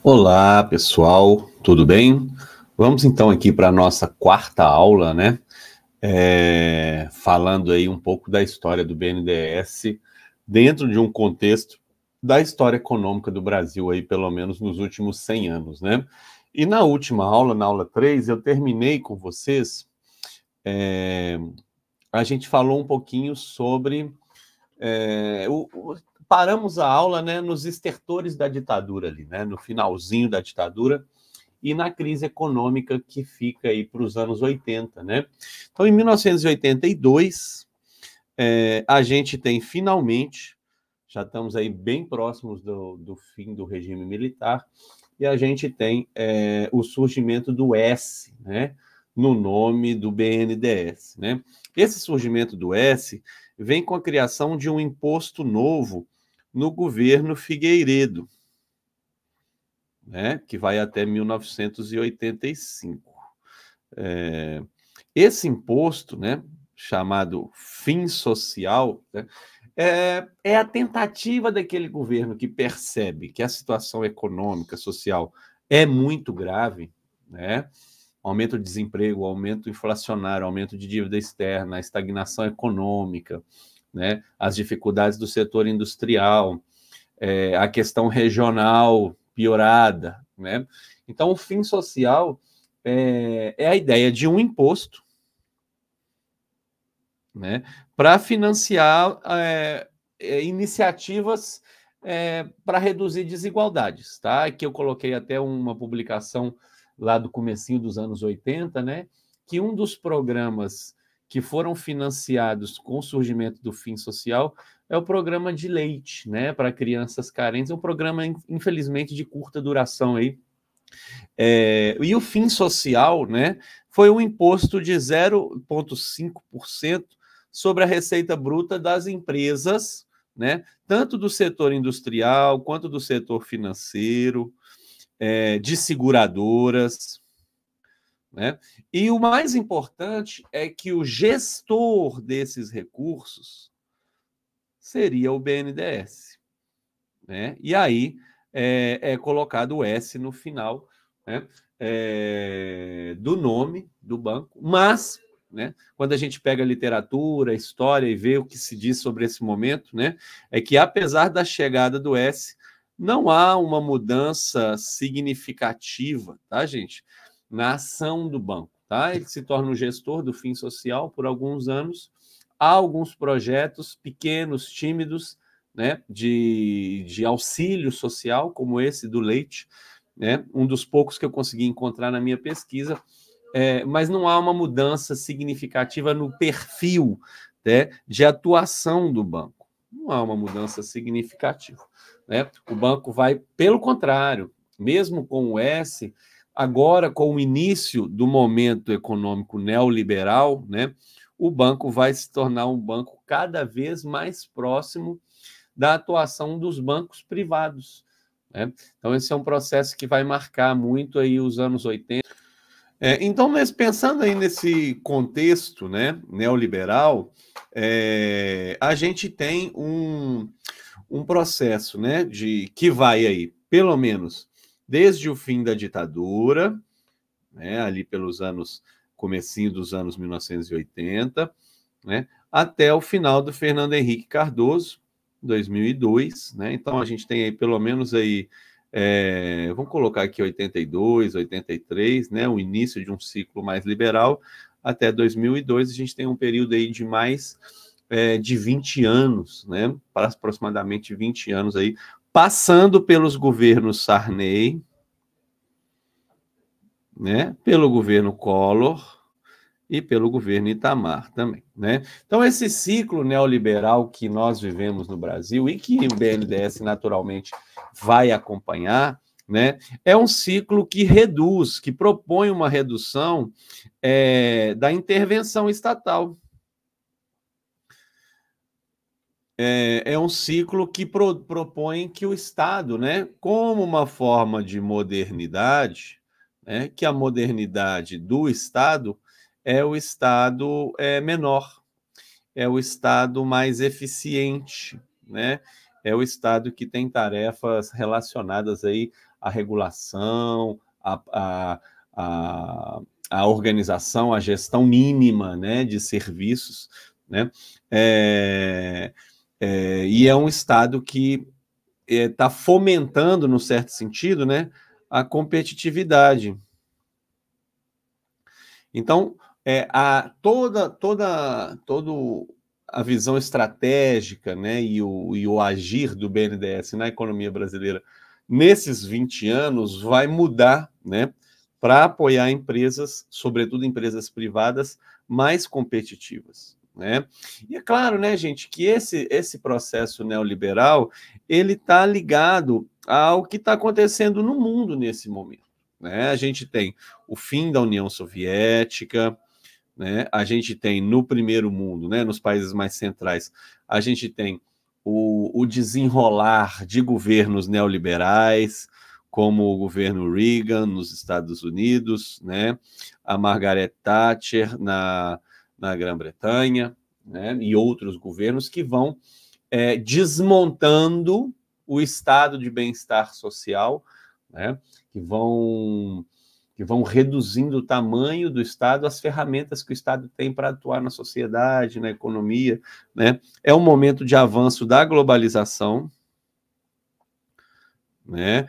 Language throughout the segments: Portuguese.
Olá, pessoal, tudo bem? Vamos então aqui para a nossa quarta aula, né? Falando aí um pouco da história do BNDES dentro de um contexto da história econômica do Brasil aí, pelo menos nos últimos 100 anos, né? E na última aula, na aula 3, eu terminei com vocês, a gente falou um pouquinho sobre paramos a aula, né, nos estertores da ditadura ali, né, no finalzinho da ditadura e na crise econômica que fica aí para os anos 80, né? Então, em 1982, a gente tem finalmente, já estamos aí bem próximos do fim do regime militar, e a gente tem o surgimento do S, né, no nome do BNDES, né? Esse surgimento do S vem com a criação de um imposto novo no governo Figueiredo, né, que vai até 1985. Esse imposto, né, chamado fim social, né, é a tentativa daquele governo que percebe que a situação econômica, social é muito grave, né? Aumento de desemprego, aumento inflacionário, aumento de dívida externa, a estagnação econômica, né? As dificuldades do setor industrial, a questão regional piorada, né? Então, o fim social é a ideia de um imposto, né, para financiar iniciativas para reduzir desigualdades, tá? Aqui eu coloquei até uma publicação lá do comecinho dos anos 80, né, que um dos programas que foram financiados com o surgimento do fim social é o programa de leite, né, para crianças carentes, é um programa, infelizmente, de curta duração aí. E o fim social, né, foi um imposto de 0,5% sobre a receita bruta das empresas, né, tanto do setor industrial quanto do setor financeiro, de seguradoras, né? E o mais importante é que o gestor desses recursos seria o BNDES, né? E aí é colocado o S no final, né, do nome do banco, mas, né, quando a gente pega a literatura, a história e vê o que se diz sobre esse momento, né, é que apesar da chegada do S, não há uma mudança significativa, tá, gente, na ação do banco, tá? Ele se torna o gestor do fim social por alguns anos, há alguns projetos pequenos, tímidos, né, de auxílio social, como esse do leite, né, um dos poucos que eu consegui encontrar na minha pesquisa, mas não há uma mudança significativa no perfil, né, de atuação do banco. Não há uma mudança significativa, né? O banco vai, pelo contrário, mesmo com o S, agora com o início do momento econômico neoliberal, né, o banco vai se tornar um banco cada vez mais próximo da atuação dos bancos privados, né? Então, esse é um processo que vai marcar muito aí os anos 80. Então, pensando aí nesse contexto, né, neoliberal, a gente tem um processo, né, que vai aí, pelo menos, desde o fim da ditadura, né, ali pelos anos, comecinho dos anos 1980, né, até o final do Fernando Henrique Cardoso, 2002, né? Então a gente tem aí pelo menos aí, vamos colocar aqui 82, 83, né? O início de um ciclo mais liberal até 2002. A gente tem um período aí de mais de 20 anos, né? Para aproximadamente 20 anos aí, passando pelos governos Sarney, né? Pelo governo Collor e pelo governo Itamar também, né? Então, esse ciclo neoliberal que nós vivemos no Brasil e que o BNDES naturalmente vai acompanhar, né, é um ciclo que reduz, que propõe uma redução da intervenção estatal. É um ciclo que propõe que o Estado, né, como uma forma de modernidade, né, que a modernidade do Estado é o Estado menor, é o Estado mais eficiente, né? é o Estado que tem tarefas relacionadas aí à regulação, à organização, à gestão mínima, né, de serviços, né? E é um Estado que está fomentando, no certo sentido, né, a competitividade. Então, toda a visão estratégica, né, e o agir do BNDES na economia brasileira nesses 20 anos vai mudar, né, para apoiar empresas, sobretudo empresas privadas, mais competitivas, né? E é claro, né, gente, que esse processo neoliberal ele está ligado ao que está acontecendo no mundo nesse momento, né? A gente tem o fim da União Soviética, né? A gente tem no primeiro mundo, né, nos países mais centrais, a gente tem o desenrolar de governos neoliberais, como o governo Reagan nos Estados Unidos, né, a Margaret Thatcher na Grã-Bretanha, né, e outros governos que vão desmontando o estado de bem-estar social, né, que vão reduzindo o tamanho do Estado, as ferramentas que o Estado tem para atuar na sociedade, na economia, né? É um momento de avanço da globalização, né?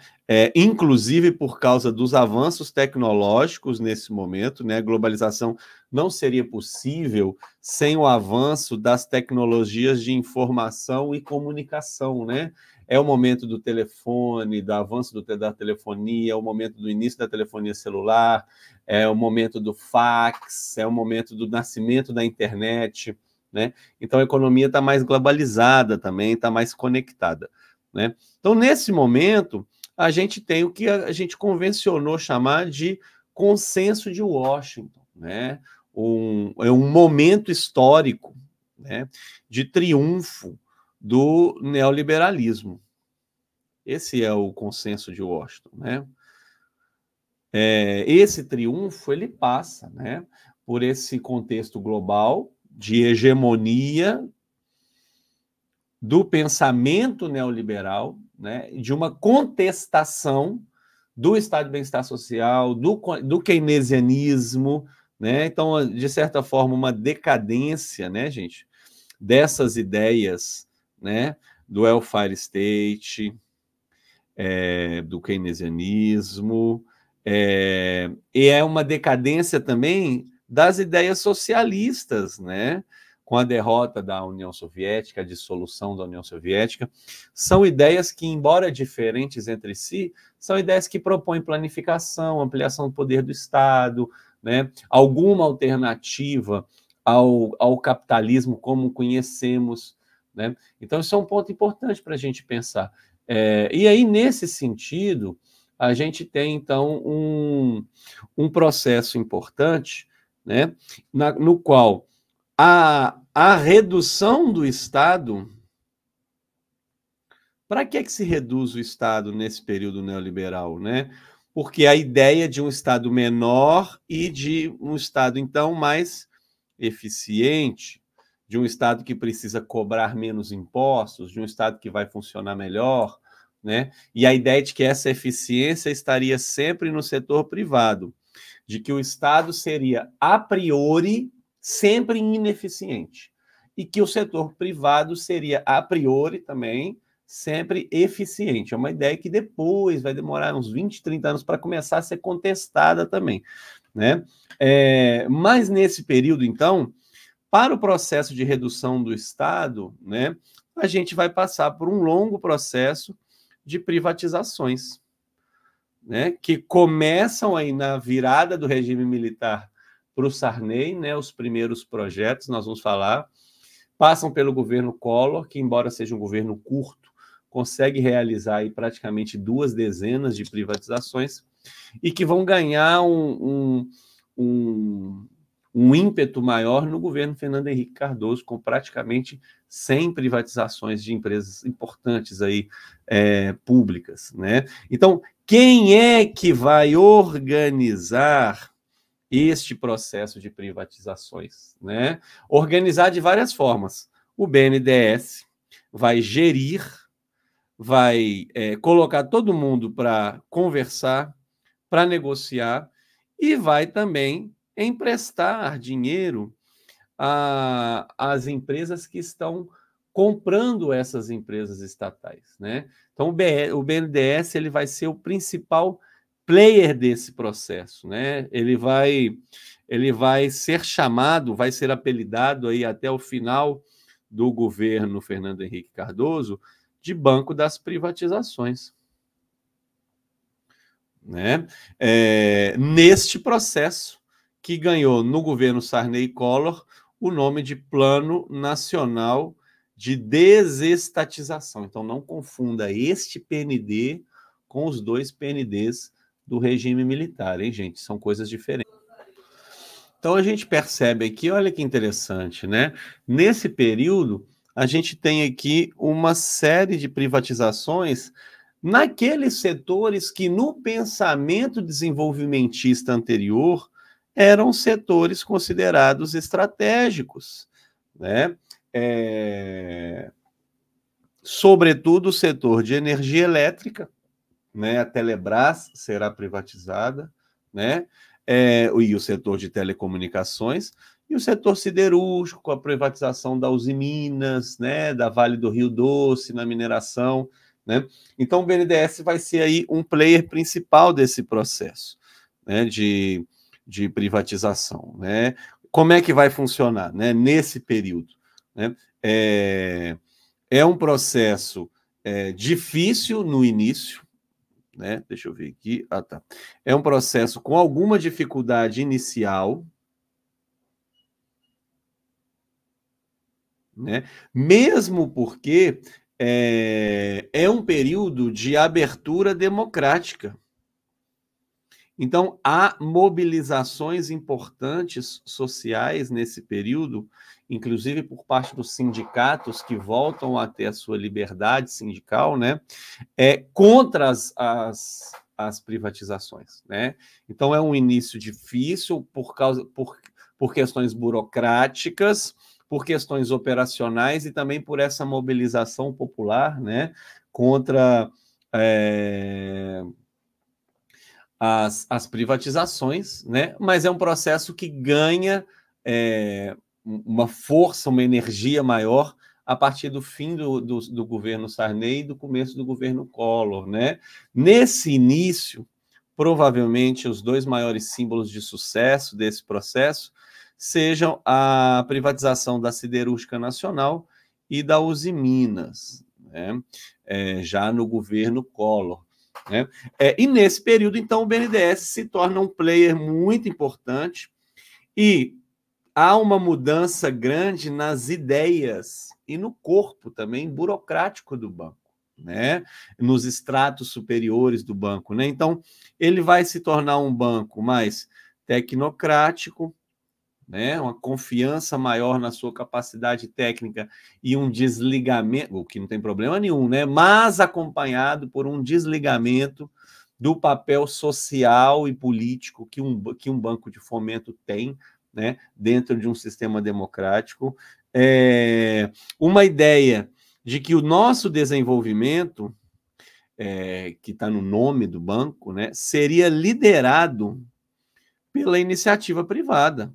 Inclusive por causa dos avanços tecnológicos nesse momento, né? A globalização não seria possível sem o avanço das tecnologias de informação e comunicação, né? É o momento do telefone, do avanço da telefonia, é o momento do início da telefonia celular, é o momento do fax, é o momento do nascimento da internet, né? Então a economia está mais globalizada também, está mais conectada, né? Então, nesse momento, a gente tem o que a gente convencionou chamar de consenso de Washington, né? É um momento histórico, né, de triunfo do neoliberalismo. Esse é o consenso de Washington, né? Esse triunfo ele passa, né, por esse contexto global de hegemonia do pensamento neoliberal, né, de uma contestação do estado de bem-estar social, do keynesianismo, né? Então, de certa forma, uma decadência, né, gente, dessas ideias, né, do welfare state, do keynesianismo, e é uma decadência também das ideias socialistas, né? Com a derrota da União Soviética, a dissolução da União Soviética, são ideias que, embora diferentes entre si, são ideias que propõem planificação, ampliação do poder do Estado, né? Alguma alternativa ao capitalismo como conhecemos, né? Então, isso é um ponto importante para a gente pensar. E aí, nesse sentido, a gente tem, então, um processo importante, né, no qual a redução do Estado... Para que se reduz o Estado nesse período neoliberal, né? Porque a ideia de um Estado menor e de um Estado, então, mais eficiente, de um Estado que precisa cobrar menos impostos, de um Estado que vai funcionar melhor, né? E a ideia de que essa eficiência estaria sempre no setor privado, de que o Estado seria, a priori, sempre ineficiente, e que o setor privado seria, a priori, também sempre eficiente. É uma ideia que depois vai demorar uns 20, 30 anos para começar a ser contestada também, né? Mas nesse período, então, para o processo de redução do Estado, né, a gente vai passar por um longo processo de privatizações, né, que começam aí na virada do regime militar para o Sarney, né, os primeiros projetos, nós vamos falar, passam pelo governo Collor, que, embora seja um governo curto, consegue realizar aí praticamente 2 dezenas de privatizações e que vão ganhar um ímpeto maior no governo Fernando Henrique Cardoso, com praticamente 100 privatizações de empresas importantes aí, públicas, né? Então, quem é que vai organizar este processo de privatizações, né? Organizar de várias formas. O BNDES vai gerir, vai colocar todo mundo para conversar, para negociar, e vai também emprestar dinheiro às empresas que estão comprando essas empresas estatais, né? Então, o BNDES ele vai ser o principal player desse processo, né? Ele vai ser chamado, vai ser apelidado aí até o final do governo Fernando Henrique Cardoso de Banco das Privatizações, né? Neste processo que ganhou no governo Sarney e Collor o nome de Plano Nacional de Desestatização. Então, não confunda este PND com os dois PNDs do regime militar, hein, gente? São coisas diferentes. Então, a gente percebe aqui, olha que interessante, né? Nesse período, a gente tem aqui uma série de privatizações naqueles setores que, no pensamento desenvolvimentista anterior, eram setores considerados estratégicos, né? Sobretudo o setor de energia elétrica, né? A Telebrás será privatizada, né? E o setor de telecomunicações, e o setor siderúrgico, com a privatização da Uzi Minas, né? Da Vale do Rio Doce, na mineração, né? Então, o BNDES vai ser aí um player principal desse processo, né? De privatização, né? Como é que vai funcionar, né? Nesse período, né? É um processo difícil no início, né? Deixa eu ver aqui. Ah, tá. É um processo com alguma dificuldade inicial, né? Mesmo porque é um período de abertura democrática. Então, há mobilizações importantes sociais nesse período, inclusive por parte dos sindicatos que voltam a ter a sua liberdade sindical, né? Contra as privatizações, né? Então, é um início difícil por questões burocráticas, por questões operacionais e também por essa mobilização popular, né? Contra as privatizações, né? Mas é um processo que ganha uma força, uma energia maior a partir do fim do governo Sarney e do começo do governo Collor, né? Nesse início, provavelmente os dois maiores símbolos de sucesso desse processo sejam a privatização da Siderúrgica Nacional e da Uzi Minas, né? Já no governo Collor, né? E nesse período, então, o BNDES se torna um player muito importante e há uma mudança grande nas ideias e no corpo também burocrático do banco, né? Nos estratos superiores do banco, né? Então, ele vai se tornar um banco mais tecnocrático, né? Uma confiança maior na sua capacidade técnica e um desligamento, o que não tem problema nenhum, né? Mas acompanhado por um desligamento do papel social e político que um banco de fomento tem, né? Dentro de um sistema democrático. Uma ideia de que o nosso desenvolvimento, que está no nome do banco, né? Seria liderado pela iniciativa privada,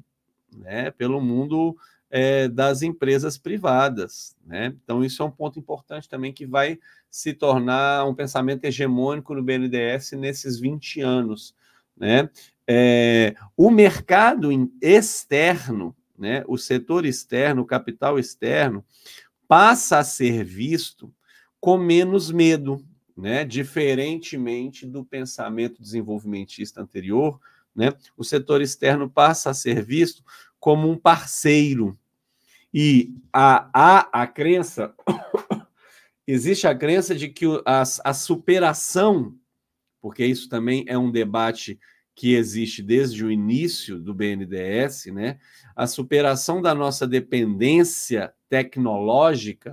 né, pelo mundo das empresas privadas, né? Então, isso é um ponto importante também que vai se tornar um pensamento hegemônico no BNDES nesses 20 anos, né? O mercado externo, né, o setor externo, o capital externo, passa a ser visto com menos medo, né? Diferentemente do pensamento desenvolvimentista anterior, né? O setor externo passa a ser visto como um parceiro. E a crença, existe a crença de que a superação, porque isso também é um debate que existe desde o início do BNDES, né? A superação da nossa dependência tecnológica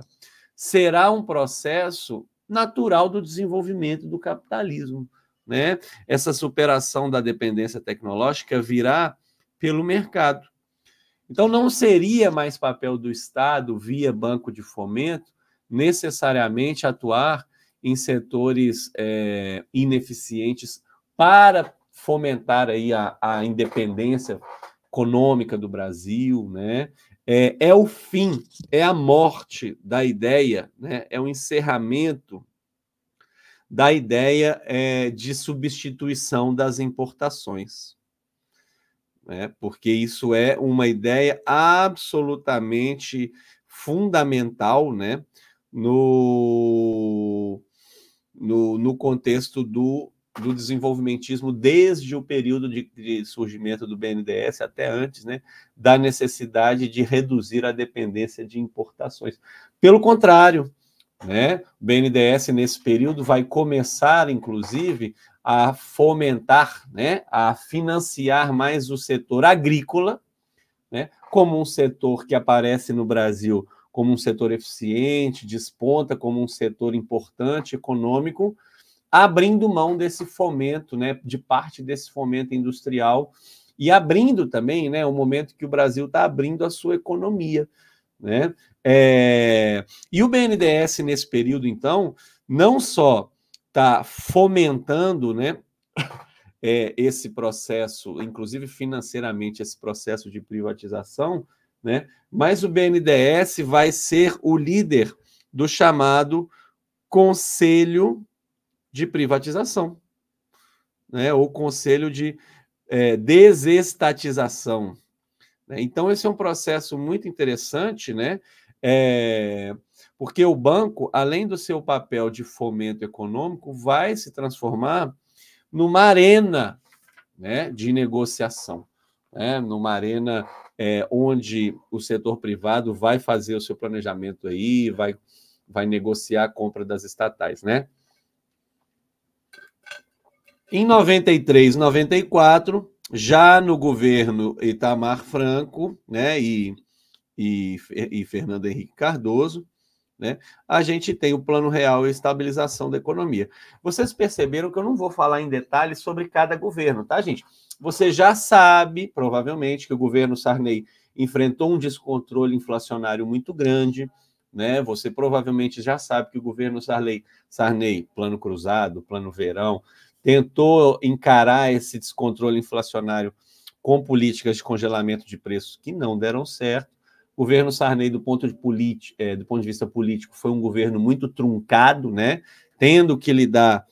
será um processo natural do desenvolvimento do capitalismo, né? Essa superação da dependência tecnológica virá pelo mercado. Então, não seria mais papel do Estado, via banco de fomento, necessariamente atuar em setores ineficientes para fomentar aí a independência econômica do Brasil, né? É o fim, é a morte da ideia, né? É o encerramento da ideia de substituição das importações, né? Porque isso é uma ideia absolutamente fundamental, né? No contexto do desenvolvimentismo, desde o período de surgimento do BNDES até antes, né, da necessidade de reduzir a dependência de importações. Pelo contrário, né, o BNDES, nesse período, vai começar, inclusive, a fomentar, né, a financiar mais o setor agrícola, né, como um setor que aparece no Brasil como um setor eficiente, desponta como um setor importante, econômico, abrindo mão desse fomento, né, de parte desse fomento industrial e abrindo também, né, o momento que o Brasil está abrindo a sua economia, né? E o BNDES nesse período, então, não só está fomentando, né, esse processo, inclusive financeiramente, esse processo de privatização, né, mas o BNDES vai ser o líder do chamado Conselho de Privatização, né, ou Conselho de Desestatização. Então, esse é um processo muito interessante, né? Porque o banco, além do seu papel de fomento econômico, vai se transformar numa arena, né, de negociação, né? Numa arena onde o setor privado vai fazer o seu planejamento aí, vai negociar a compra das estatais, né? Em 93, 94, já no governo Itamar Franco, né, e Fernando Henrique Cardoso, né, a gente tem o Plano Real e Estabilização da Economia. Vocês perceberam que eu não vou falar em detalhes sobre cada governo, tá, gente? Você já sabe, provavelmente, que o governo Sarney enfrentou um descontrole inflacionário muito grande, né? Você provavelmente já sabe que o governo Sarney, Plano Cruzado, Plano Verão, tentou encarar esse descontrole inflacionário com políticas de congelamento de preços que não deram certo. O governo Sarney, do ponto de vista político, foi um governo muito truncado, né? Tendo que lidar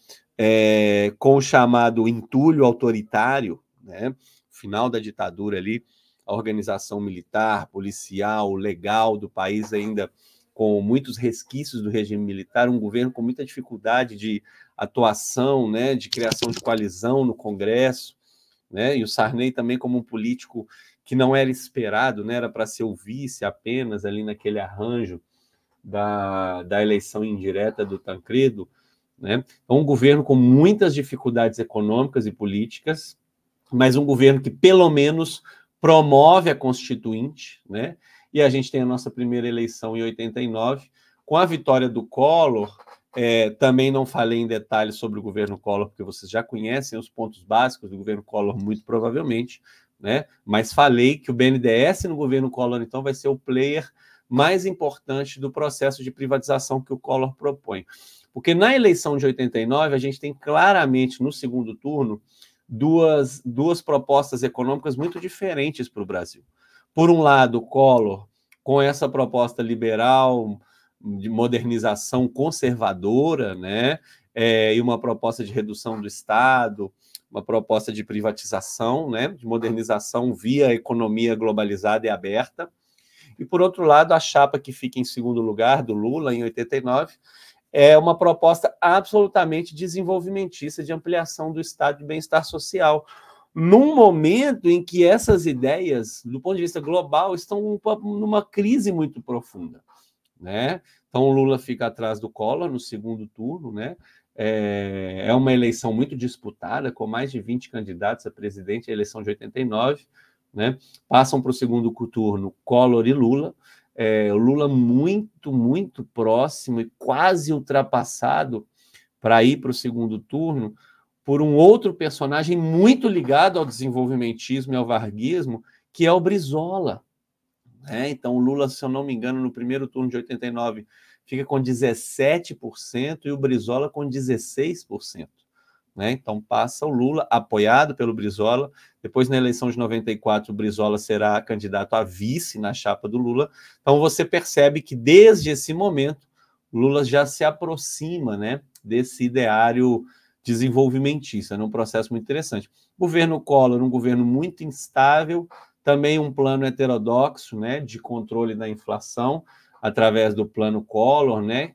com o chamado entulho autoritário, né? Final da ditadura ali, a organização militar, policial, legal do país ainda com muitos resquícios do regime militar, um governo com muita dificuldade de atuação, né, de criação de coalizão no Congresso, né, e o Sarney também como um político que não era esperado, né, era para ser o vice apenas ali naquele arranjo da eleição indireta do Tancredo, né, então um governo com muitas dificuldades econômicas e políticas, mas um governo que pelo menos promove a Constituinte, né, e a gente tem a nossa primeira eleição em 89, com a vitória do Collor. Também não falei em detalhes sobre o governo Collor, porque vocês já conhecem os pontos básicos do governo Collor, muito provavelmente, né? Mas falei que o BNDES no governo Collor, então, vai ser o player mais importante do processo de privatização que o Collor propõe. Porque na eleição de 89, a gente tem claramente, no segundo turno, duas propostas econômicas muito diferentes para o Brasil. Por um lado, Collor, com essa proposta liberal, de modernização conservadora, né? E uma proposta de redução do Estado, uma proposta de privatização, né? De modernização via economia globalizada e aberta. E, por outro lado, a chapa que fica em segundo lugar, do Lula, em 89, é uma proposta absolutamente desenvolvimentista de ampliação do estado de bem-estar social, num momento em que essas ideias, do ponto de vista global, estão numa crise muito profunda, né? Então, o Lula fica atrás do Collor no segundo turno, né? É uma eleição muito disputada, com mais de 20 candidatos a presidente, a eleição de 89, né? Passam para o segundo turno Collor e Lula. O Lula muito, muito próximo e quase ultrapassado para ir para o segundo turno por um outro personagem muito ligado ao desenvolvimentismo e ao varguismo, que é o Brizola. Então, o Lula, se eu não me engano, no primeiro turno de 89, fica com 17% e o Brizola com 16%. Né? Então passa o Lula, apoiado pelo Brizola. Depois, na eleição de 94, o Brizola será candidato a vice na chapa do Lula. Então você percebe que, desde esse momento, Lula já se aproxima, né, desse ideário desenvolvimentista, num processo muito interessante. O governo Collor, um governo muito instável, também um plano heterodoxo, né, de controle da inflação, através do plano Collor, né,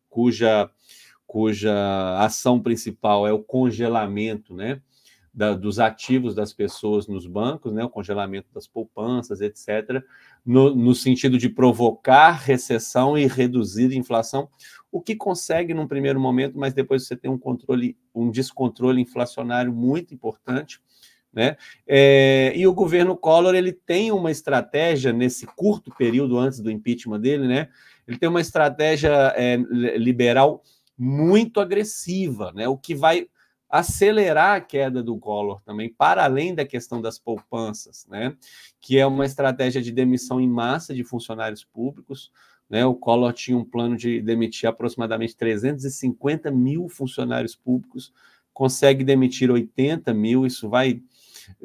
cuja ação principal é o congelamento, né, dos ativos das pessoas nos bancos, né, o congelamento das poupanças, etc., no sentido de provocar recessão e reduzir a inflação, o que consegue num primeiro momento, mas depois você tem um descontrole inflacionário muito importante, né? E o governo Collor, ele tem uma estratégia nesse curto período antes do impeachment dele, né? Ele tem uma estratégia liberal muito agressiva, né? O que vai acelerar a queda do Collor também, para além da questão das poupanças, né? Que é uma estratégia de demissão em massa de funcionários públicos, né? O Collor tinha um plano de demitir aproximadamente 350 mil funcionários públicos, consegue demitir 80 mil, isso vai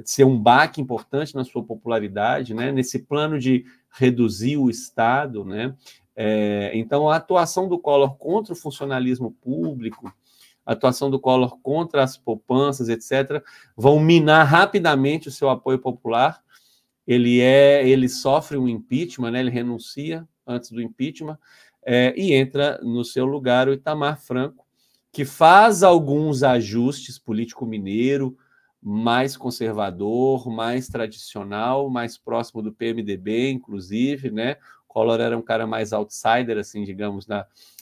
ser um baque importante na sua popularidade, né? Nesse plano de reduzir o Estado, né? Então, a atuação do Collor contra o funcionalismo público, a atuação do Collor contra as poupanças, etc., vão minar rapidamente o seu apoio popular. Ele sofre um impeachment, né? Ele renuncia antes do impeachment, e entra no seu lugar o Itamar Franco, que faz alguns ajustes político-mineiro, mais conservador, mais tradicional, mais próximo do PMDB, inclusive, né? Collor era um cara mais outsider, assim, digamos,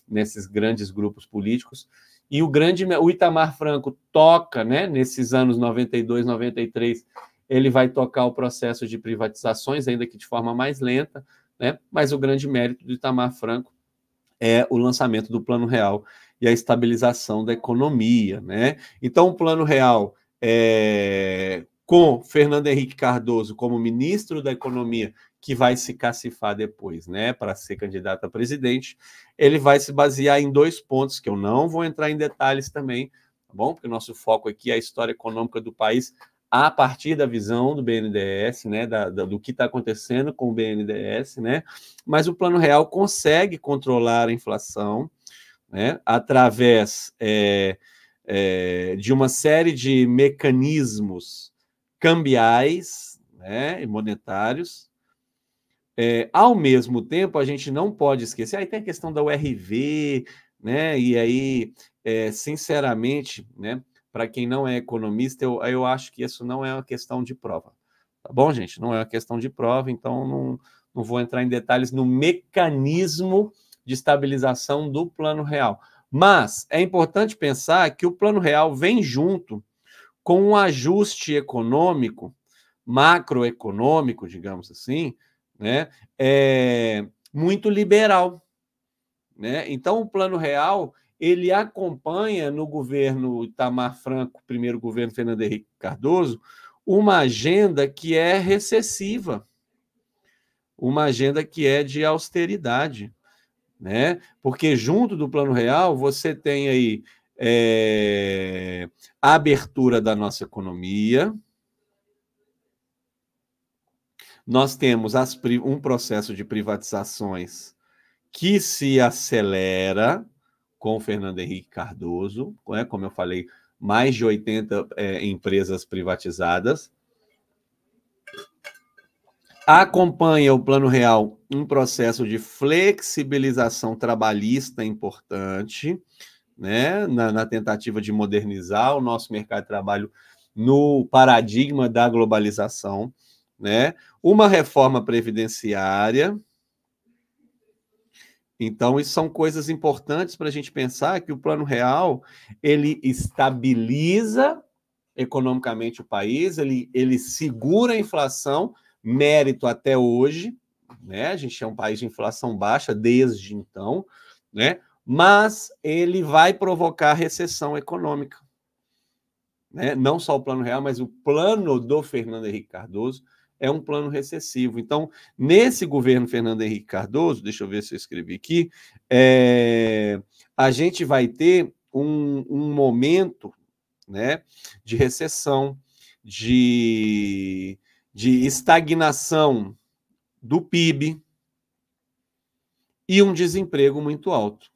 nesses grandes grupos políticos. E o Itamar Franco toca, né, nesses anos 92, 93, ele vai tocar o processo de privatizações, ainda que de forma mais lenta, né? Mas o grande mérito do Itamar Franco é o lançamento do Plano Real e a estabilização da economia, né? Então, o Plano Real, com Fernando Henrique Cardoso como ministro da Economia, que vai se cacifar depois, né, para ser candidato a presidente, ele vai se basear em 2 pontos, que eu não vou entrar em detalhes também, tá bom? Porque o nosso foco aqui é a história econômica do país a partir da visão do BNDES, né, do que está acontecendo com o BNDES, né? Mas o Plano Real consegue controlar a inflação, né, através de uma série de mecanismos cambiais, né, e monetários. Ao mesmo tempo, a gente não pode esquecer, aí tem a questão da URV, né, e aí, sinceramente, né, para quem não é economista, eu acho que isso não é uma questão de prova. Tá bom, gente? Não é uma questão de prova, então não vou entrar em detalhes no mecanismo de estabilização do Plano Real. Mas é importante pensar que o Plano Real vem junto com um ajuste econômico, macroeconômico, digamos assim, né, muito liberal, né? Então, o Plano Real, ele acompanha no governo Itamar Franco, primeiro governo Fernando Henrique Cardoso, uma agenda que é recessiva, uma agenda que é de austeridade, né? Porque junto do Plano Real você tem aí a abertura da nossa economia, nós temos um processo de privatizações que se acelera com o Fernando Henrique Cardoso, né? Como eu falei, mais de 80 empresas privatizadas. Acompanha o Plano Real um processo de flexibilização trabalhista importante, né, na tentativa de modernizar o nosso mercado de trabalho no paradigma da globalização, né? Uma reforma previdenciária. Então, isso são coisas importantes para a gente pensar que o Plano Real, ele estabiliza economicamente o país, ele segura a inflação, mérito até hoje, né? A gente é um país de inflação baixa desde então, né? Mas ele vai provocar recessão econômica, né? Não só o Plano Real, mas o plano do Fernando Henrique Cardoso é um plano recessivo. Então, nesse governo Fernando Henrique Cardoso, deixa eu ver se eu escrevi aqui, a gente vai ter um momento, né, de recessão, de estagnação do PIB e um desemprego muito alto,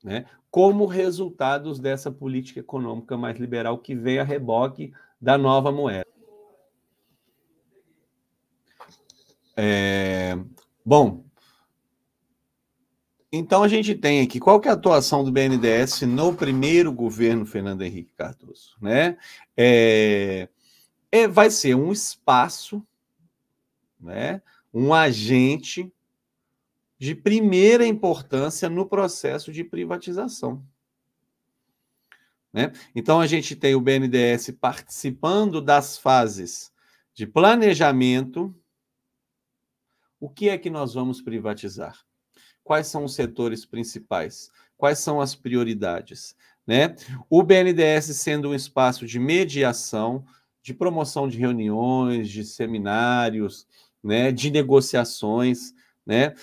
né? Como resultados dessa política econômica mais liberal que vem a reboque da nova moeda. Bom, então a gente tem aqui, qual que é a atuação do BNDES no primeiro governo Fernando Henrique Cardoso, né? Vai ser um espaço, né? Um agente de primeira importância no processo de privatização, né? Então, a gente tem o BNDES participando das fases de planejamento. O que é que nós vamos privatizar? Quais são os setores principais? Quais são as prioridades, né? O BNDES sendo um espaço de mediação, de promoção de reuniões, de seminários, né, de negociações, né?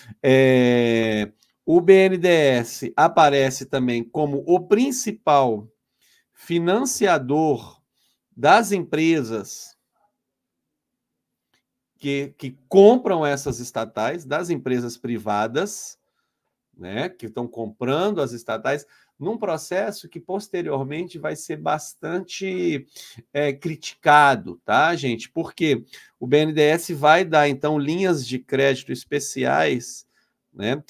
O BNDES aparece também como o principal financiador das empresas que compram essas estatais, das empresas privadas, né, que estão comprando as estatais, num processo que posteriormente vai ser bastante criticado, tá, gente? Porque o BNDES vai dar, então, linhas de crédito especiais, né,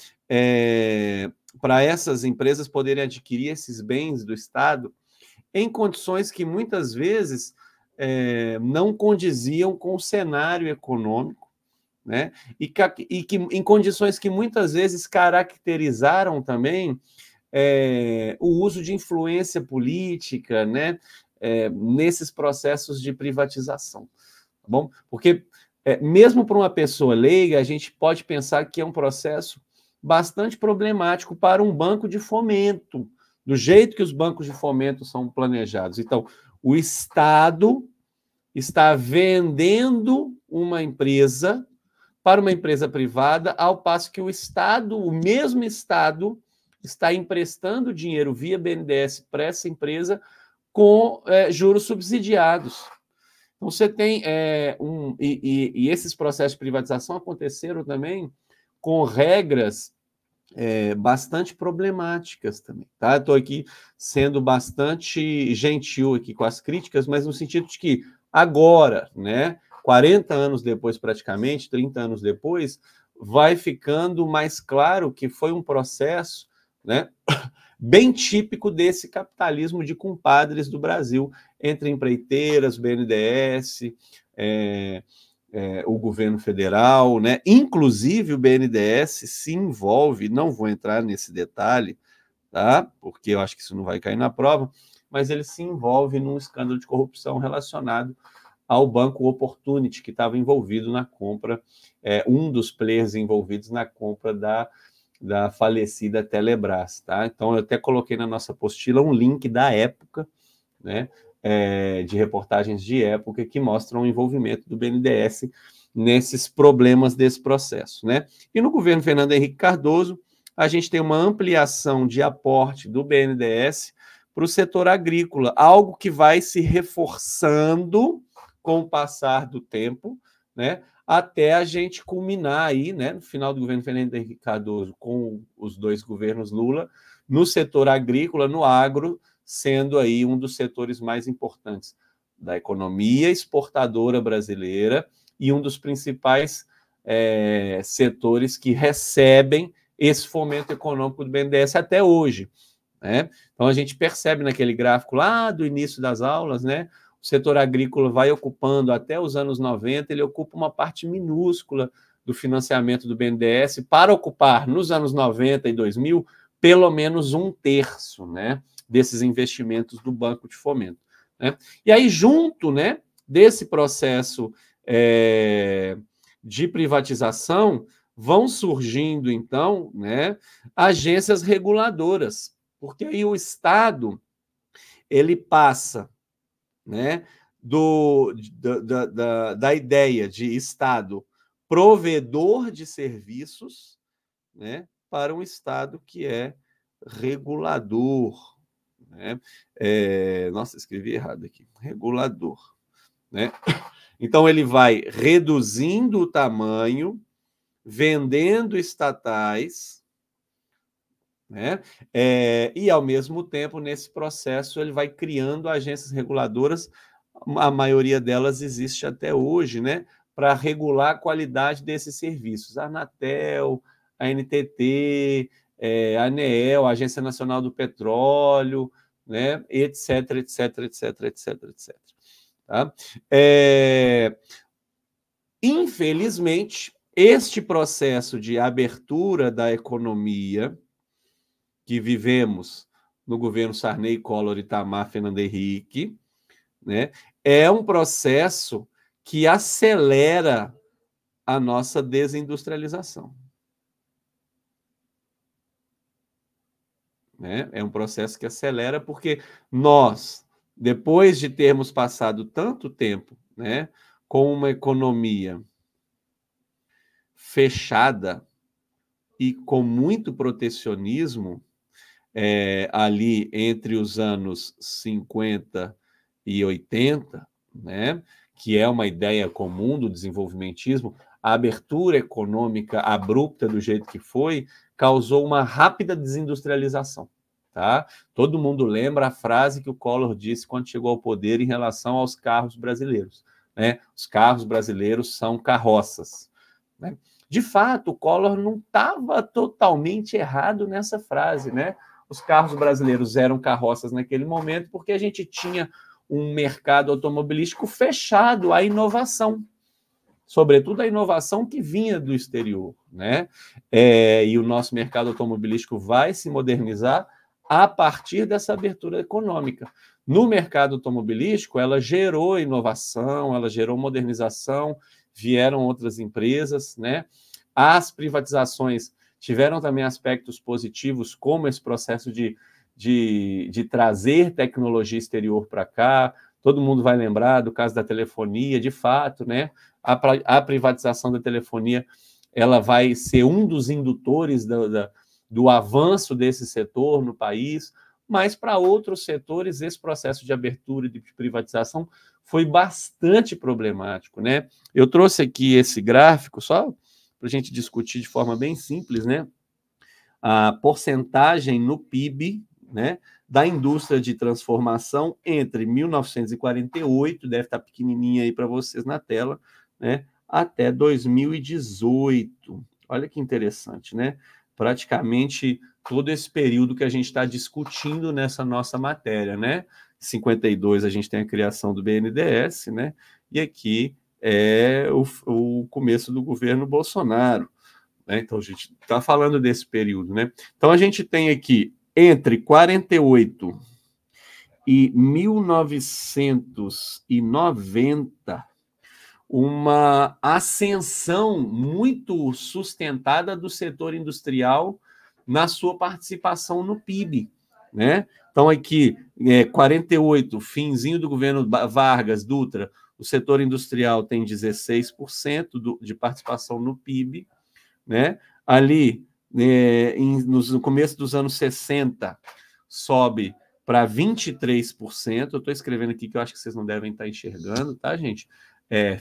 para essas empresas poderem adquirir esses bens do Estado em condições que muitas vezes não condiziam com o cenário econômico, né? E que em condições que muitas vezes caracterizaram também o uso de influência política, né? Nesses processos de privatização, tá bom? Porque mesmo para uma pessoa leiga, a gente pode pensar que é um processo bastante problemático para um banco de fomento, do jeito que os bancos de fomento são planejados. Então, o Estado está vendendo uma empresa para uma empresa privada, ao passo que o Estado, o mesmo Estado, está emprestando dinheiro via BNDES para essa empresa com juros subsidiados. Então, você tem e esses processos de privatização aconteceram também com regras bastante problemáticas também, tá? Estou aqui sendo bastante gentil aqui com as críticas, mas no sentido de que agora, né, 40 anos depois praticamente, 30 anos depois, vai ficando mais claro que foi um processo, né, bem típico desse capitalismo de compadres do Brasil, entre empreiteiras, BNDES, o governo federal, né? Inclusive o BNDES se envolve, não vou entrar nesse detalhe, tá? Porque eu acho que isso não vai cair na prova, mas ele se envolve num escândalo de corrupção relacionado ao Banco Opportunity, que estava envolvido na compra, um dos players envolvidos na compra da falecida Telebrás, tá? Então, eu até coloquei na nossa apostila um link da época, né? De reportagens de época que mostram o envolvimento do BNDES nesses problemas desse processo, né? E no governo Fernando Henrique Cardoso, a gente tem uma ampliação de aporte do BNDES para o setor agrícola, algo que vai se reforçando com o passar do tempo, né? Até a gente culminar aí, né, no final do governo Fernando Henrique Cardoso, com os dois governos Lula, no setor agrícola, no agro, sendo aí um dos setores mais importantes da economia exportadora brasileira e um dos principais setores que recebem esse fomento econômico do BNDES até hoje, né? Então, a gente percebe naquele gráfico lá do início das aulas, né? O setor agrícola vai ocupando, até os anos 90, ele ocupa uma parte minúscula do financiamento do BNDES para ocupar, nos anos 90 e 2000, pelo menos 1/3, né, desses investimentos do Banco de Fomento, né? E aí, junto, né, desse processo de privatização, vão surgindo, então, né, agências reguladoras, porque aí o Estado ele passa, né, da ideia de Estado provedor de serviços, né, para um Estado que é regulador. Né? Nossa, escrevi errado aqui. Regulador. Né? Então, ele vai reduzindo o tamanho, vendendo estatais, né? E, ao mesmo tempo, nesse processo, ele vai criando agências reguladoras, a maioria delas existe até hoje, né? Para regular a qualidade desses serviços. A Anatel, a NTT, a ANEEL, a Agência Nacional do Petróleo, né? Etc, etc, etc, etc, etc. Tá? Infelizmente, este processo de abertura da economia que vivemos no governo Sarney, Collor, Itamar, Fernando Henrique, né, é um processo que acelera a nossa desindustrialização. Né? É um processo que acelera porque nós, depois de termos passado tanto tempo, né, com uma economia fechada e com muito protecionismo, ali entre os anos 50 e 80, né, que é uma ideia comum do desenvolvimentismo, a abertura econômica abrupta do jeito que foi causou uma rápida desindustrialização. Tá? Todo mundo lembra a frase que o Collor disse quando chegou ao poder em relação aos carros brasileiros. Né? Os carros brasileiros são carroças. Né? De fato, o Collor não estava totalmente errado nessa frase. Né? Os carros brasileiros eram carroças naquele momento porque a gente tinha um mercado automobilístico fechado à inovação, sobretudo a inovação que vinha do exterior. Né? E o nosso mercado automobilístico vai se modernizar a partir dessa abertura econômica. No mercado automobilístico, ela gerou inovação, ela gerou modernização, vieram outras empresas, né? As privatizações tiveram também aspectos positivos, como esse processo de trazer tecnologia exterior para cá. Todo mundo vai lembrar do caso da telefonia, de fato, né? A privatização da telefonia ela vai ser um dos indutores do avanço desse setor no país, mas para outros setores esse processo de abertura e de privatização foi bastante problemático, né? Eu trouxe aqui esse gráfico só para a gente discutir de forma bem simples, né? A porcentagem no PIB, né, da indústria de transformação entre 1948, deve estar pequenininha aí para vocês na tela, né, até 2018. Olha que interessante, né? Praticamente todo esse período que a gente está discutindo nessa nossa matéria, né? Em 52 a gente tem a criação do BNDES, né? E aqui é o começo do governo Bolsonaro. Né? Então, a gente está falando desse período. Né? Então, a gente tem aqui, entre 48 e 1990, uma ascensão muito sustentada do setor industrial na sua participação no PIB. Né? Então, aqui, 48, finzinho do governo Vargas, Dutra, o setor industrial tem 16% de participação no PIB. Né? Ali, no começo dos anos 60, sobe para 23%. Eu estou escrevendo aqui que eu acho que vocês não devem estar enxergando, tá, gente?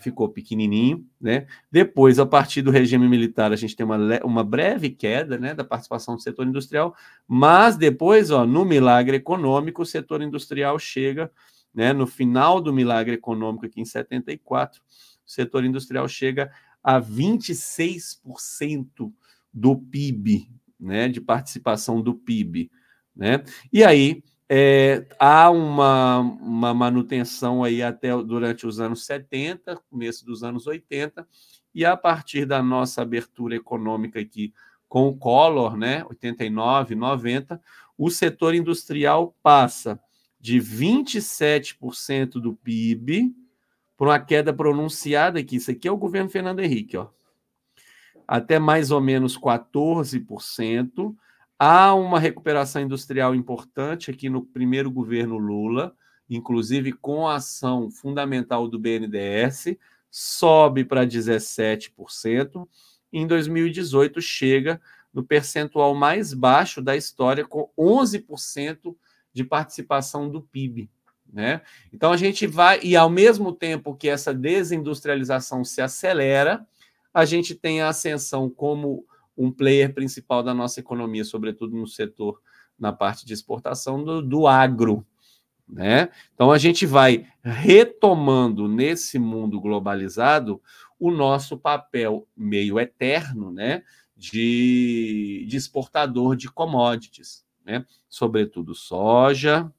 Ficou pequenininho, né? Depois, a partir do regime militar, a gente tem uma breve queda, né, da participação do setor industrial, mas depois, ó, no milagre econômico, o setor industrial chega, né, no final do milagre econômico, aqui em 74, o setor industrial chega a 26% do PIB, né, de participação do PIB. Né? E aí, há uma manutenção aí até durante os anos 70, começo dos anos 80, e a partir da nossa abertura econômica aqui com o Collor, né, 89, 90, o setor industrial passa de 27% do PIB por uma queda pronunciada aqui. Isso aqui é o governo Fernando Henrique, ó, até mais ou menos 14%. Há uma recuperação industrial importante aqui no primeiro governo Lula, inclusive com a ação fundamental do BNDES, sobe para 17%. Em 2018, chega no percentual mais baixo da história, com 11% de participação do PIB. Né? Então, a gente vai... E, ao mesmo tempo que essa desindustrialização se acelera, a gente tem a ascensão como um player principal da nossa economia, sobretudo no setor, na parte de exportação, do agro. Né? Então, a gente vai retomando nesse mundo globalizado o nosso papel meio eterno, né, de exportador de commodities, né? Sobretudo soja,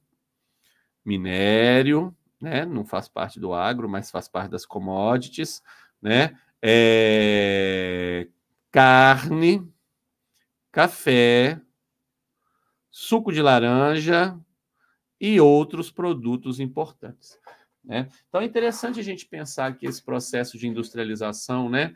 minério, né? Não faz parte do agro, mas faz parte das commodities, né? Carne, café, suco de laranja e outros produtos importantes. Né? Então, é interessante a gente pensar que esse processo de industrialização, né,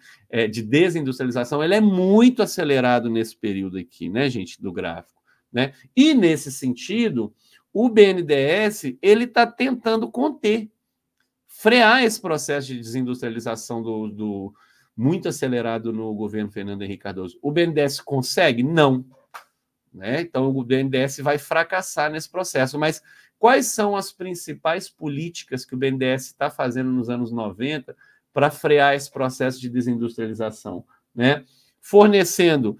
de desindustrialização, ele é muito acelerado nesse período aqui, né, gente, do gráfico. Né? E, nesse sentido, o BNDES está tentando conter, frear esse processo de desindustrialização muito acelerado no governo Fernando Henrique Cardoso. O BNDES consegue? Não. Né? Então, o BNDES vai fracassar nesse processo. Mas quais são as principais políticas que o BNDES está fazendo nos anos 90 para frear esse processo de desindustrialização? Né? Fornecendo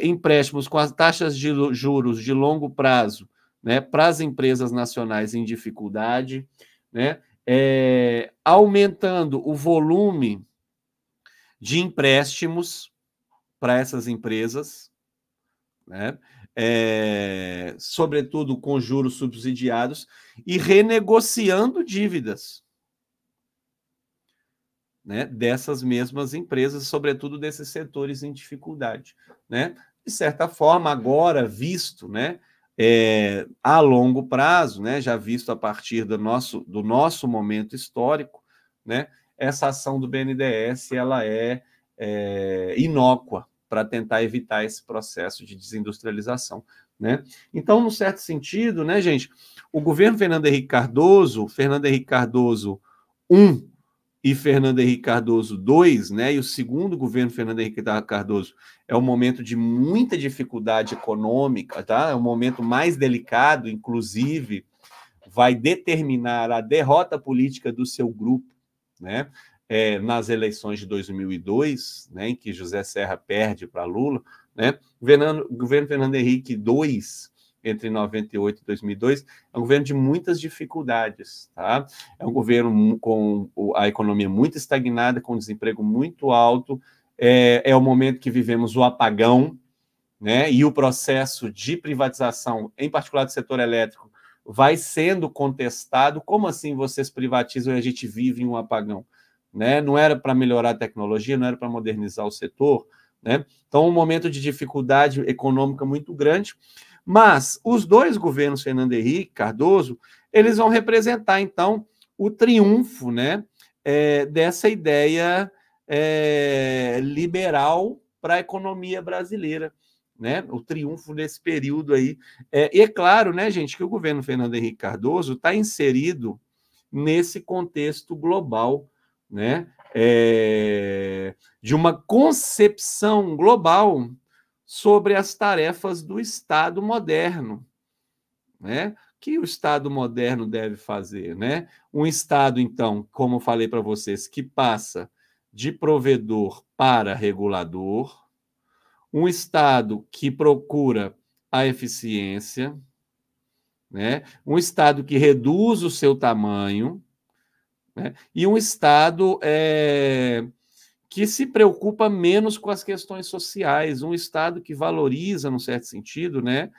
empréstimos com as taxas de juros de longo prazo, né, para as empresas nacionais em dificuldade, né? Aumentando o volume de empréstimos para essas empresas, né? Sobretudo com juros subsidiados, e renegociando dívidas, né, dessas mesmas empresas, sobretudo desses setores em dificuldade. Né? De certa forma, agora visto, né, a longo prazo, né, já visto a partir do nosso momento histórico, né, essa ação do BNDES ela é inócua para tentar evitar esse processo de desindustrialização. Né? Então, num certo sentido, né, gente, o governo Fernando Henrique Cardoso I e Fernando Henrique Cardoso II, né, e o segundo governo Fernando Henrique Cardoso é um momento de muita dificuldade econômica, tá? É um momento mais delicado, inclusive vai determinar a derrota política do seu grupo, né? Nas eleições de 2002, né, em que José Serra perde para Lula, né? O governo Fernando Henrique II, entre 98 e 2002, é um governo de muitas dificuldades. Tá? É um governo com a economia muito estagnada, com desemprego muito alto, é o momento que vivemos o apagão, né? E o processo de privatização, em particular do setor elétrico, vai sendo contestado. Como assim vocês privatizam e a gente vive em um apagão? Né? Não era para melhorar a tecnologia, não era para modernizar o setor. Né? Então, um momento de dificuldade econômica muito grande. Mas os dois governos, Fernando Henrique Cardoso, eles vão representar, então, o triunfo, né, dessa ideia liberal para a economia brasileira. Né? O triunfo desse período aí. E é claro, né, gente, que o governo Fernando Henrique Cardoso está inserido nesse contexto global, né, de uma concepção global sobre as tarefas do Estado moderno, né? Que o Estado moderno deve fazer, né? Um Estado, então, como eu falei para vocês, que passa de provedor para regulador, um Estado que procura a eficiência, né? Um Estado que reduz o seu tamanho, né? E um Estado que se preocupa menos com as questões sociais, um Estado que valoriza, num certo sentido, né,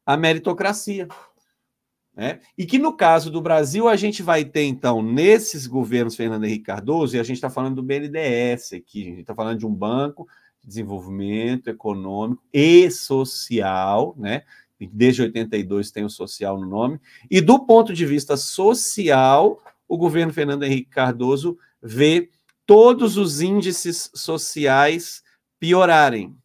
a meritocracia. Né? E que, no caso do Brasil, a gente vai ter, então, nesses governos Fernando Henrique Cardoso, e a gente está falando do BNDES aqui, a gente está falando de um banco de desenvolvimento econômico e social, né? Desde 82 tem o social no nome, e do ponto de vista social, o governo Fernando Henrique Cardoso vê todos os índices sociais piorarem.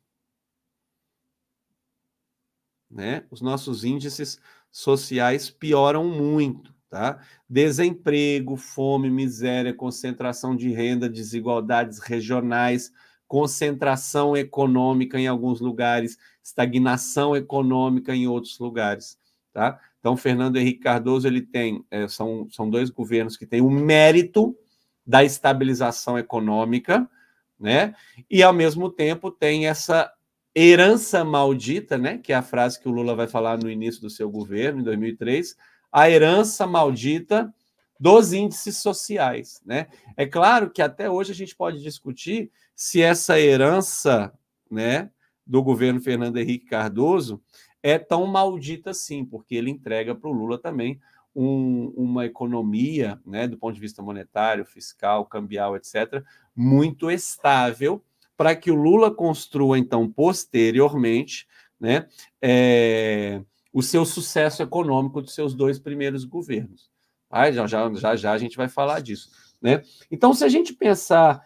né? Os nossos índices sociais pioram muito, tá? Desemprego, fome, miséria, concentração de renda, desigualdades regionais, concentração econômica em alguns lugares, estagnação econômica em outros lugares, tá? Então, Fernando Henrique Cardoso, ele tem, são dois governos que têm o mérito da estabilização econômica, né? E, ao mesmo tempo, tem essa herança maldita, né? Que é a frase que o Lula vai falar no início do seu governo, em 2003, a herança maldita dos índices sociais, né? É claro que até hoje a gente pode discutir se essa herança, né, do governo Fernando Henrique Cardoso é tão maldita assim, porque ele entrega para o Lula também uma economia, né, do ponto de vista monetário, fiscal, cambial, etc., muito estável, para que o Lula construa, então, posteriormente, né, o seu sucesso econômico dos seus 2 primeiros governos. Já a gente vai falar disso, né? Então, se a gente pensar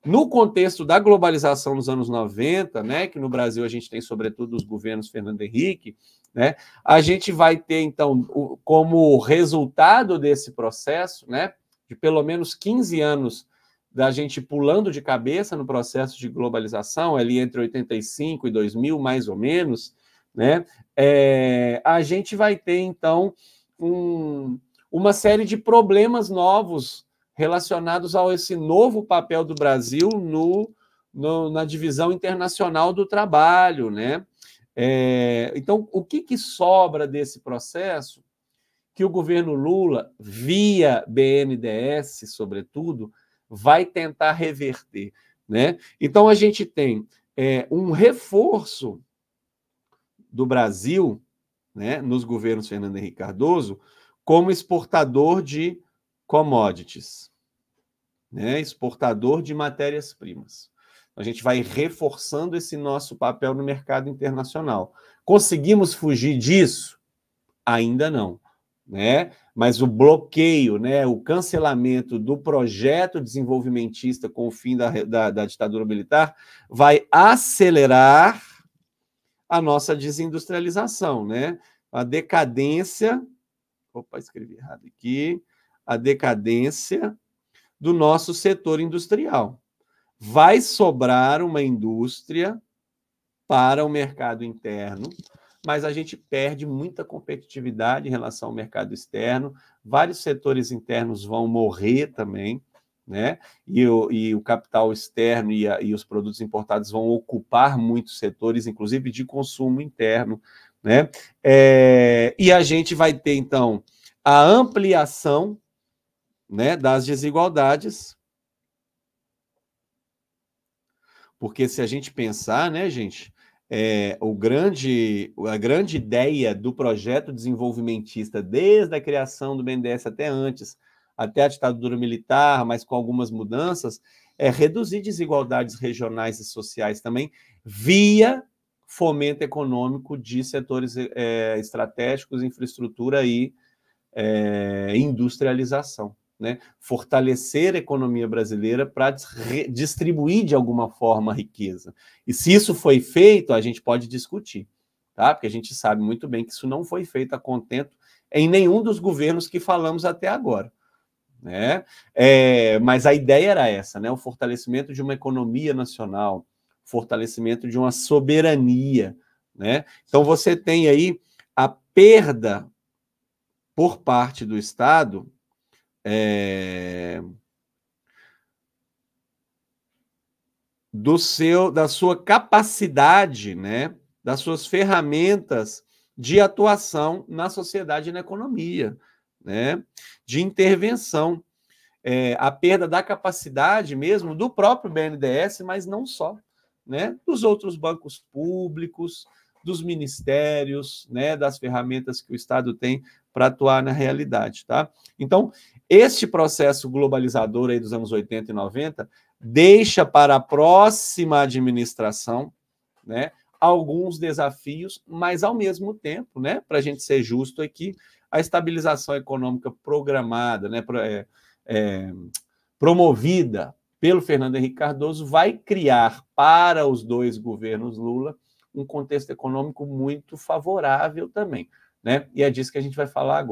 no contexto da globalização nos anos 90, né, que no Brasil a gente tem, sobretudo, os governos Fernando Henrique, né, a gente vai ter, então, como resultado desse processo, né, de pelo menos 15 anos da gente pulando de cabeça no processo de globalização, ali entre 85 e 2000, mais ou menos, né, a gente vai ter, então, uma série de problemas novos relacionados a esse novo papel do Brasil na divisão internacional do trabalho, né? Então, o que sobra desse processo que o governo Lula, via BNDES, sobretudo, vai tentar reverter, né? Então, a gente tem um reforço do Brasil, né, nos governos Fernando Henrique Cardoso, como exportador de commodities, né, exportador de matérias-primas. A gente vai reforçando esse nosso papel no mercado internacional. Conseguimos fugir disso? Ainda não, né? Mas o bloqueio, né, o cancelamento do projeto desenvolvimentista com o fim da ditadura militar vai acelerar a nossa desindustrialização, né? A decadência... Opa, escrevi errado aqui. A decadência do nosso setor industrial. Vai sobrar uma indústria para o mercado interno, mas a gente perde muita competitividade em relação ao mercado externo, vários setores internos vão morrer também, né? E o capital externo e os produtos importados vão ocupar muitos setores, inclusive de consumo interno, né? E a gente vai ter, então, a ampliação, né, das desigualdades, porque se a gente pensar, né, gente, a grande ideia do projeto desenvolvimentista, desde a criação do BNDES até antes, até a ditadura militar, mas com algumas mudanças, é reduzir desigualdades regionais e sociais também, via fomento econômico de setores estratégicos, infraestrutura e industrialização, né? Fortalecer a economia brasileira para distribuir de alguma forma a riqueza. E se isso foi feito, a gente pode discutir, tá? Porque a gente sabe muito bem que isso não foi feito a contento em nenhum dos governos que falamos até agora, né? Mas a ideia era essa, né? O fortalecimento de uma economia nacional, fortalecimento de uma soberania, né? Então você tem aí a perda por parte do Estado da sua capacidade, né, das suas ferramentas de atuação na sociedade e na economia, né, de intervenção. A perda da capacidade mesmo do próprio BNDES, mas não só, né, dos outros bancos públicos, dos ministérios, né, das ferramentas que o Estado tem para atuar na realidade, tá? Então, este processo globalizador aí dos anos 80 e 90 deixa para a próxima administração, né, alguns desafios, mas ao mesmo tempo, né, para a gente ser justo aqui, a estabilização econômica programada, né, promovida pelo Fernando Henrique Cardoso vai criar para os 2 governos Lula um contexto econômico muito favorável também, né? E é disso que a gente vai falar agora.